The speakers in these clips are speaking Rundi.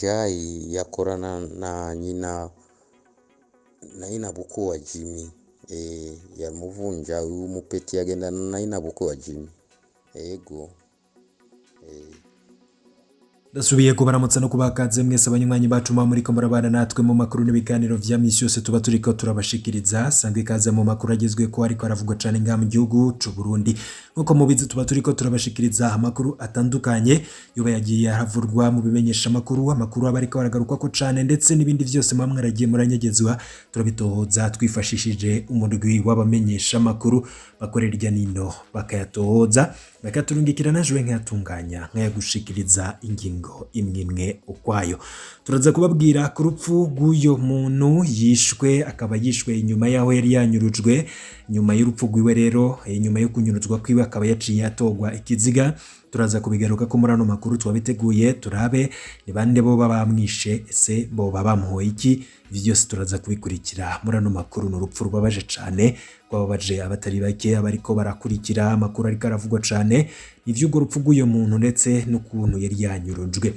Muvunja yakorana na nyina bukwe wa Jimmy. Ya Muvunja uyu mupeti yagendana na nyina bukwe wa Jimmy. Ego. Ndasubiye kubaramutsa no kubakaze mwese abanywanyi bacu muri ko murabana natwe mu makuru n'ibiganiro vya misi yose tuba turiko turabashikiriza. Sangwe ikaze mu makuru agezwe ko ariko aravugwa cane nga mu gihugu c'u Burundi. Nkuko mubizi tuba turiko turabashikiriza amakuru atandukanye yoba yagiye aravurwa mu bimenyesha amakuru abariko baragaruka ko cane ndetse n'ibindi vyose mwamwe aragiye muranyegezwa turabitohoza twifashishije umurwi w'abamenyesha amakuru bakorera irya nino bakayatohoza bakaturungikira najwe nkayatunganya nkayagushikiriza ingingo imwe ukwayo. Turaza kubabwira ku rupfu rw'uyo muntu yishwe akaba yishwe inyuma yaho yari yanyurujwe. Nyuma y'urupfu rwiwe rero nyuma yo kunyuruzwa kwiwe akaba yaciye atogwa ikiziga. Turaza kubigaruka ko muri ano makuru twabiteguye turabe ni bande bo bamwishe ese bo bamuhoye iki. Vyose turaza kubikurikira muri ano makuru. N'urupfu rubabaje cane rwababaje abatari bake abariko barakurikira amakuru ariko aravugwa cane ivy'urwo rupfu rw'uyo muntu ndetse n'ukuntu yari yanyurujwe.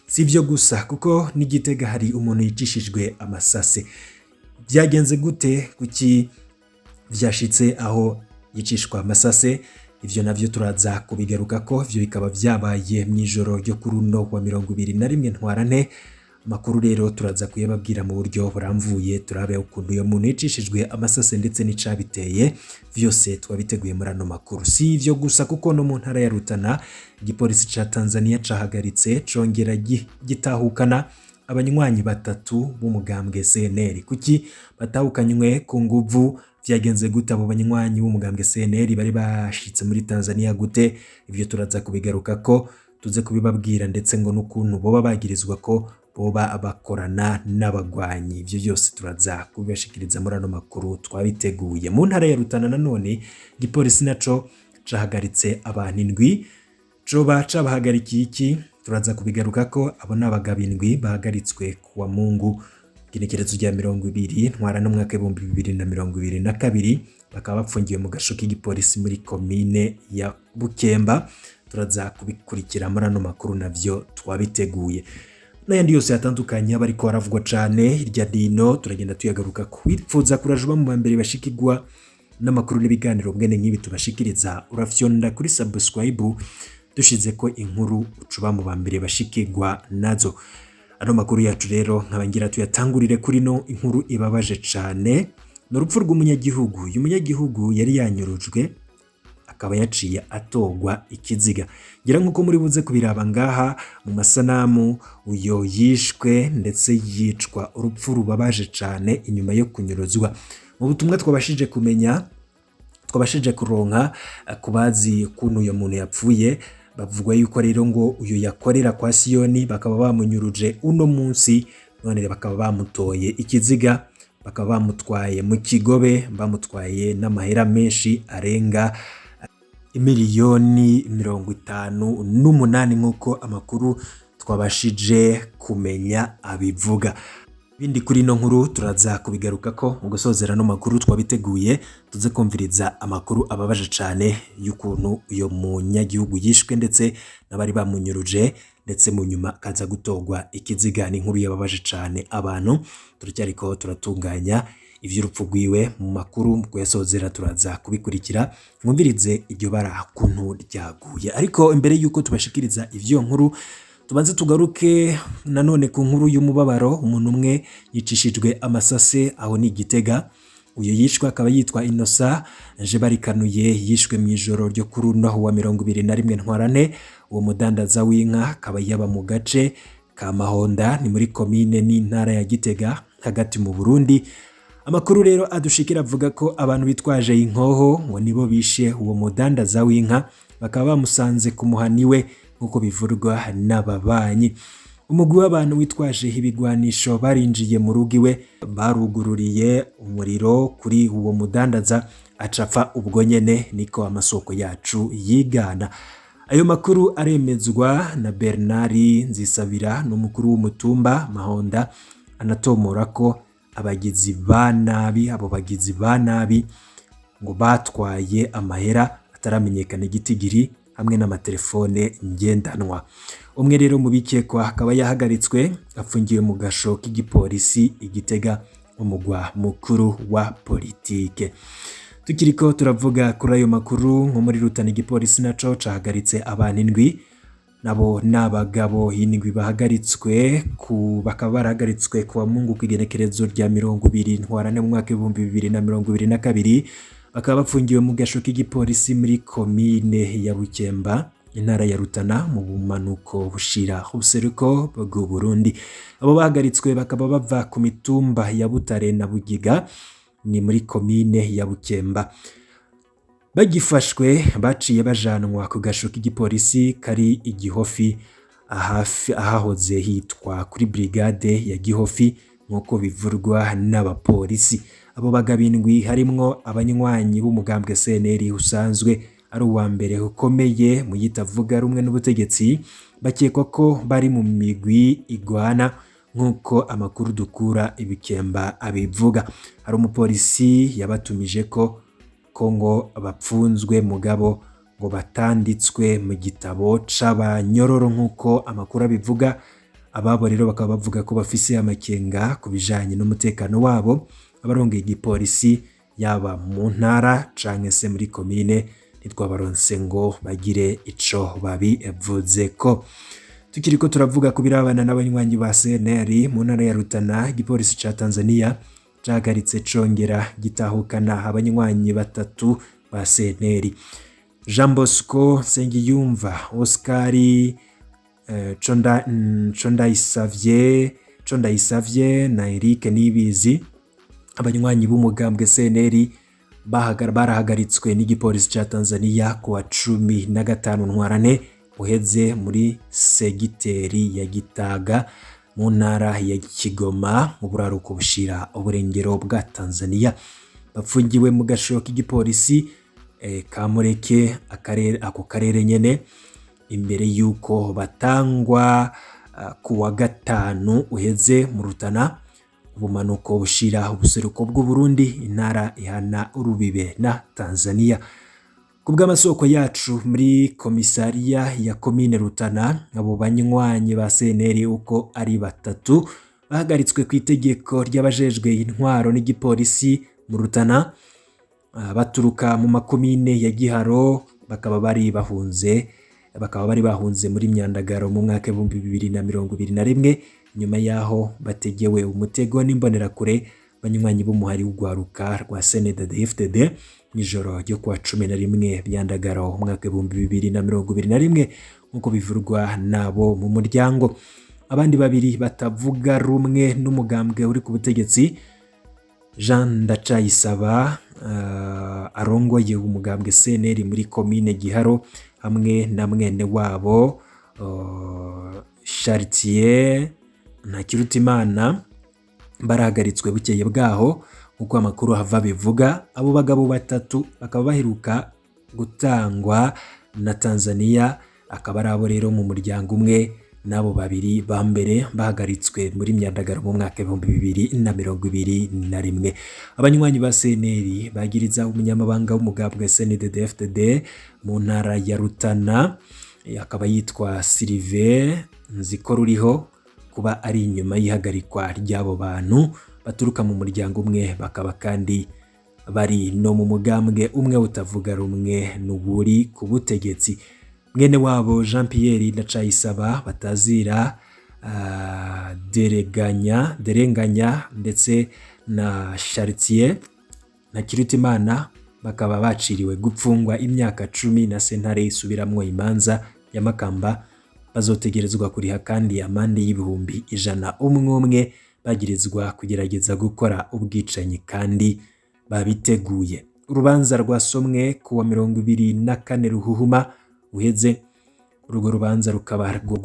Si ivyo gusa kuko n'Igitega hari umuntu yicishijwe amasase. Byagenze gute kuki vyashitse aho yicishwa amasase? Ivyo navyo turaza kubigaruka ko ivyo bikaba vyabaye mwijoro ryo kuri uno wa 21 Ntwarante. Makuru rero turaza kuyababwira mu buryo buramvuye turabe ukuntu uyo muntu yicishijwe amasase ndetse n'icabiteye. Vyose twabiteguye muri ano makuru. Si ivyo gusa kuko no mu ntara ya Rutana igipolisi ca Tanzania cahagaritse congera gitahukana abanywanyi batatu b'umugambwe CNL. Kuki batahukanywe ku nguvu? Vyagenze gute abo banywanyi b'umugambwe CNL bari bashitse muri Tanzania gute? Ivyo turaza kubigaruka ko tuze kubibabwira ndetse ngo n'ukuntu boba bagirizwa ko boba abakorana n'abagwanyi. Ivyo byose turaza kubibashikiriza muri ano makuru twabiteguye. Mu ntara ya Rutana nanone igipolisi naco cahagaritse abantu 7. Coba cabahagarikiye iki? Turaza kubigaruka ko abo n'abagabo 7 bahagaritswe kuwa Mungu Genekerezo rya 20 Ntwarante mu mwaka 2022 bakaba bapfungiwe mu gasho k'igipolisi muri komine ya Bukemba. Turaza kubikurikira muri ano makuru navyo twabiteguye. N'ayandi yose yatandukanye bariko baravugwa cane hirya dino turagenda tuyagaruka kwipfuza kurajwa mu bambere bashikirwa n'amakuru n'ibiganiro mwene nk'ibi tubashikiriza. Urafyonda kuri subscribe dushize ko inkuru ucuba mu bambere bashikirwa nazo. Ano makuru yacu rero nkabangira tuyatangurire kuri no inkuru ibabaje cane. N'urupfu rw'umunyagihugu. Uyu munyagihugu yari yanyurujwe akaba yaciye atogwa ikiziga. Ngira nkuko muri buze kubiraba ngaha mu masanamu uyo yishwe ndetse yicwa urupfu rubabaje cane inyuma yo kunyuruzwa. Mu butumwa twabashije kumenya twabashije kuronka kubazi kuntu uyo muntu yapfuye bavugwa yuko rero ngo uyu yakorera kwa Siyoni bakaba bamunyuruje uno munsi none bakaba bamutoye ikiziga bakaba bamutwaye mu Kigobe bamutwaye n'amahera menshi arenga imiliyoni 58 nkuko amakuru twabashije kumenya abivuga. Bindi kuri no nkuru turaza kubigaruka ko mu gusozera no makuru twabiteguye tuze kumviriza amakuru ababaje cane y'ukuntu uyo munyagihugu yishwe ndetse nabari bamunyuruje ndetse mu nyuma kaza gutogwa ikiziga. Ni inkuru yababaje cane abantu turacyariko turatunganya ivy'urupfu rwiwe mu makuru mu kuyasozera turaza kubikurikira mwumvirize iryo bara kuntu ryaguye. Ariko imbere yuko tubashikiriza ivyo nkuru tubanze tugaruke nanone ku nkuru y'umubabaro. Umuntu umwe yicishijwe amasase aho ni Igitega. Uyo yishwe akaba yitwa Innocent nje barikanuye yishwe mwijoro ryo kuri uno wa 21 Ntwarante. Uwo mudandaza w'inka akaba yaba mu gace ka Mahonda ni muri komine n'intara ya Gitega hagati mu Burundi. Amakuru rero adushikira avuga ko abantu bitwaje inkoho ngo nibo bishe uwo mudandaza w'inka bakaba bamusanze ku muhaniwe nkuko bivurwa n'ababanyi. Umugwi w'abantu witwaje ibigwanisho barinjiye mu rugo iwe barugururiye umuriro kuri uwo mudandaza acapfa ubwo nyene niko amasoko yacu yigana. Ayo makuru aremezwa na Bernard Nzisabira n'umukuru w'umutumba Mahonda anatomora ko abagizi ba nabi ngo batwaye amahera ataramenyekana igitigiri hamwe n'amatelefone ngendanwa. Umwe rero mu bikekwa akaba yahagaritswe afungiwe mu gasho k'igipolisi Igitega, umugwa mukuru wa politike. Tukiriko turavuga kuri ayo makuru, nko muri Rutana igipolisi naco cahagaritse abantu 7, nabo n'abagabo 7 bahagaritswe bakaba barahagaritswe ku Mungu kw'igenekerezo rya 20 ntwarane mu mwaka 2022, bakaba bafungiwe mu gasho k'igipolisi muri komine ya Bukemba, intara ya Rutana, mu bumanuko bushira ubuseruko bw'u Burundi. Abo bahagaritswe bakaba bava ku mitumba ya Butare na Bugiga, ni muri komine ya Bukemba. Bagifashwe baciye bajanwa ku gasho k'igipolisi kari Igihofi, ahahoze hitwa kuri brigade ya Gihofi nk'uko bivurwa n'abapolisi. Abo bagabo 7 harimwo abanywanyi b'umugambwe CNL usanzwe ari uwa mbere ukomeye mu yitavuga rumwe n'ubutegetsi, bakekwa ko bari mu migwi igwana nk'uko amakuru dukura Ibikemba abivuga. Hari umupolisi yabatumije ko ngo bapfunzwe mugabo ngo batanditswe mu gitabo c'abanyororo nk'uko amakuru abivuga. Ababo rero bakaba bavuga ko bafise amakenga ku bijanye n'umutekano wabo. Abarongeye igipolisi yaba mu ntara canke se muri komine ntitwabaronse ngo bagire ico babivuzeko. Tukiriko turavuga ku birabana n'abanywanyi ba CNL mu ntara ya Rutana, igipolisi ca Tanzania cahagaritse congera gitahukana abanywanyi 3 ba CNL: Jean Bosco Nsengiyumva, Oscar Condayisavye na Eric Nibizi. Abanywanyi b'umugambwe CNL barahagaritswe n'igipolisi ca Tanzania ku wa 15 ntwarane uheze muri segiteri ya Gitaga mu ntara ya Kigoma mu buraruko bushira uburengero bwa Tanzania. Bafungiwe mu gasho k'igipolisi Kamureke, ako karere nyene, imbere yuko batangwa ku wa 5 uheze mu Rutana, ubumanuko bushira ubuseruko bw'u Burundi, intara ihana urubibe na Tanzania. Kubw'amasoko yacu muri komisariya ya komine Rutana, abo banywanyi ba CNL uko ari 3 bahagaritswe ku itegeko ry'abajejwe intwaro n'igipolisi mu Rutana, baturuka mu makomine ya Giharo, bakaba bari bahunze muri Myandagaro mu mwaka 2021, nyuma yaho bategewe umutego n'imbonerakure banywanyi b'umuhari w'ugwaruka rwa CNDD-FDD mw'ijoro ryo kwa 11 Myandagaro mu mwaka 2021 nk'uko bivurwa nabo mu muryango. Abandi 2 batavuga rumwe n'umugambwe uri ku butegetsi, Jean Ndacayisaba arongoye umugambwe CNL muri komine Giharo, hamwe na mwene wabo Chartier Ntakirutimana, barahagaritswe bukeye bwaho nk'uko amakuru hava bivuga. Abo bagabo 3 bakaba baheruka gutangwa na Tanzania, akaba ari abo rero mu muryango umwe n'abo 2 ba mbere bahagaritswe muri Myandagaro mu mwaka 2021. Abanywanyi ba CNL bagiriza umunyamabanga w'umugambwe CNDD-FDD mu ntara ya Rutana, akaba yitwa Sylvain Nzikoruriho, kuba ari inyuma y'ihagarikwa ry'abo bantu baturuka mu muryango umwe, bakaba kandi bari no mu mugambwe umwe utavuga rumwe n'uburi ku butegetsi. Mwene wabo Jean Pierre Ndacayisaba batazira Derenganya ndetse na Chartier Ntakirutimana bakaba baciriwe gupfungwa imyaka 10 na sentare isubiramwo imanza ya Makamba. Bazotegerezwa kuriha kandi amande y'ibihumbi 100 umwe bagirizwa kugerageza gukora ubwicanyi kandi babiteguye. Urubanza rwasomwe ku wa 24 Ruhuhuma uheze. Urwo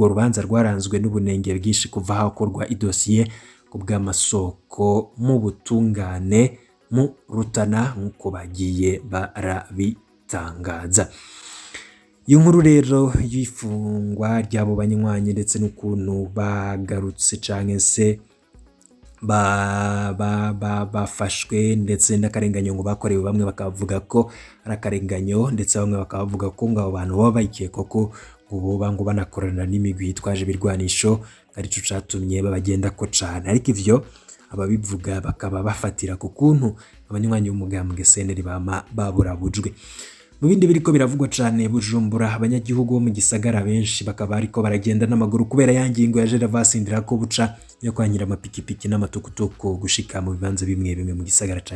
rubanza rwaranzwe n'ubunenge bwinshi kuva hakorwa idosiye ku bw'amasoko mu butungane mu Rutana nk'uko bagiye barabitangaza. Iyo nkuru rero y'ifungwa ry'abo banywanyi ndetse n'ukuntu bagarutse canke se bafashwe ndetse n'akarenganyo ngo bakorewe, bamwe bakavuga ko ari akarenganyo ndetse bamwe bakavuga ko ngo abo bantu baba bayikeka ko boba ngo banakorana n'imigwi yitwaje ibirwanisho arico catumye babagenda ko cane. Ariko ivyo ababivuga bakaba bafatira ku kuntu abanywanyi b'umugambwe CNL bama baburabujwe. Mu bindi biriko biravugwa cane Bujumbura, abanyagihugu bo mu gisagara benshi bakaba ariko baragenda n'amaguru kubera yangingo ya Gervas Ndirakobuca yo kwanyira amapikipiki n'amatukutuku gushika mu bibanza bimwe bimwe mu gisagara ca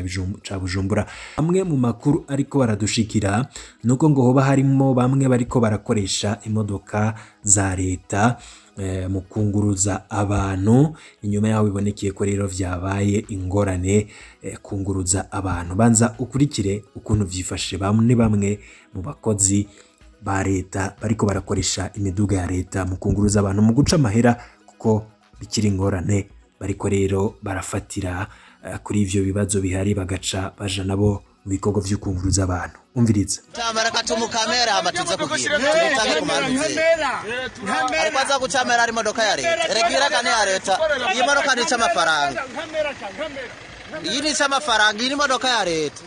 Bujumbura. Amwe mu makuru ariko baradushikira nuko ngo hoba harimo bamwe bariko barakoresha imodoka za leta mu kunguruza abantu, inyuma yaho bibonekeye ko rero vyabaye ingorane kunguruza abantu. Banza ukurikire ukuntu vyifashe bamwe mu bakozi ba leta bariko barakoresha imiduga ya leta mu kunguruza abantu mu guca amahera, kuko bikiri ingorane bariko rero barafatira kuri ivyo bibazo bihari, bagaca baja nabo mu bikorwa vyo kunguruza abantu. Umviriza tamara katumu kamera amatuza kugira tutange kumanutse ariko aza gucamera ari modoka ya leta regira kane ya leta iyi modoka ni cy'amafaranga iyi ni cy'amafaranga iyi modoka ya leta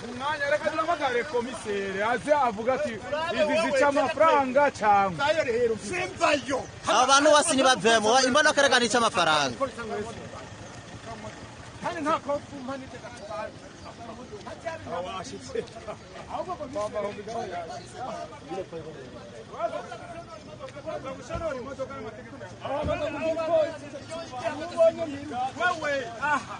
umwanya reka turamagare komisere aze avuga ati izi zicamafaranga cyangwa simbayo abantu bose ni bavemo imodoka reka ni cy'amafaranga kandi nta ko kumpanite awashitse ahubwo baba hombiga wewe aha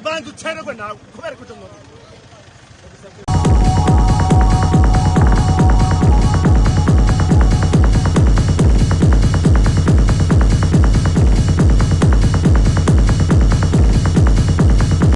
bantu utererwe nawe kubera ko